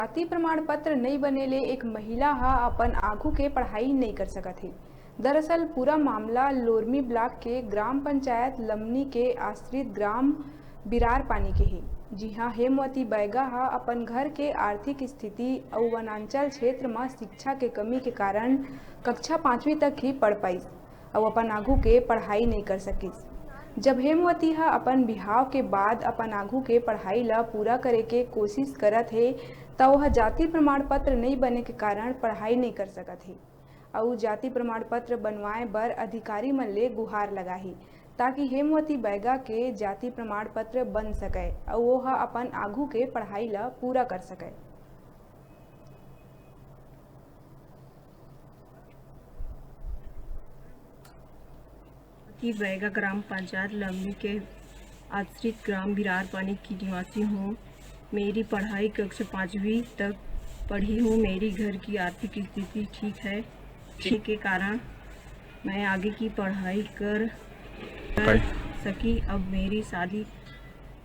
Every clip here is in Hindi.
जाति प्रमाण पत्र नहीं बनेले एक महिला हा अपन आगू के पढ़ाई नहीं कर सकत है। दरअसल पूरा मामला लोरमी ब्लॉक के ग्राम पंचायत लमनी के आश्रित ग्राम बिरार पानी के है। जी हाँ, हेमवती बैगा हा अपन घर के आर्थिक स्थिति और वनांचल क्षेत्र में शिक्षा के कमी के कारण कक्षा 5वीं तक ही पढ़ पाई और अपन आगू के पढ़ाई नहीं कर सकिस। जब हेमवती हा अपन बिहाव के बाद अपन आगू के पढ़ाई ला पूरा करे के कोशिश करत है तो वह जाति प्रमाण पत्र नहीं बने के कारण पढ़ाई नहीं कर सकत है और जाति प्रमाण पत्र बनवाए बर अधिकारी मन ले गुहार लगाही ताकि हेमवती बैगा के जाति प्रमाण पत्र बन सके और वो हा अपन आगू के पढ़ाई ला पूरा कर सके। की बैगा ग्राम पंचायत लमनी के आश्रित ग्राम बिरार पानी की निवासी हूँ। मेरी पढ़ाई कक्षा 5वीं तक पढ़ी हूँ। मेरी घर की आर्थिक स्थिति ठीक है, ठीक के कारण मैं आगे की पढ़ाई कर सकी। अब मेरी शादी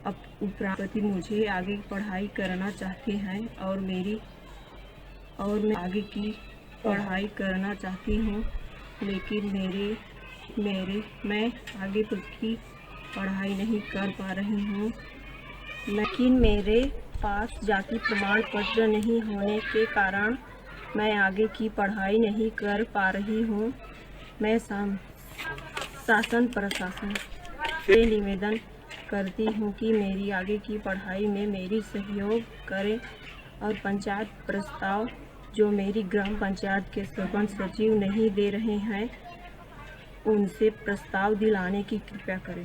अब उपरांत मुझे आगे पढ़ाई करना चाहते हैं और मैं आगे की पढ़ाई करना चाहती हूँ, लेकिन मैं आगे की पढ़ाई नहीं कर पा रही हूँ। लेकिन मेरे पास जाति प्रमाण पत्र नहीं होने के कारण मैं आगे की पढ़ाई नहीं कर पा रही हूँ। मैं शासन प्रशासन से निवेदन करती हूँ कि मेरी आगे की पढ़ाई में मेरी सहयोग करें और पंचायत प्रस्ताव जो मेरी ग्राम पंचायत के सरपंच सचिव नहीं दे रहे हैं उनसे प्रस्ताव दिलाने की कृपा करें।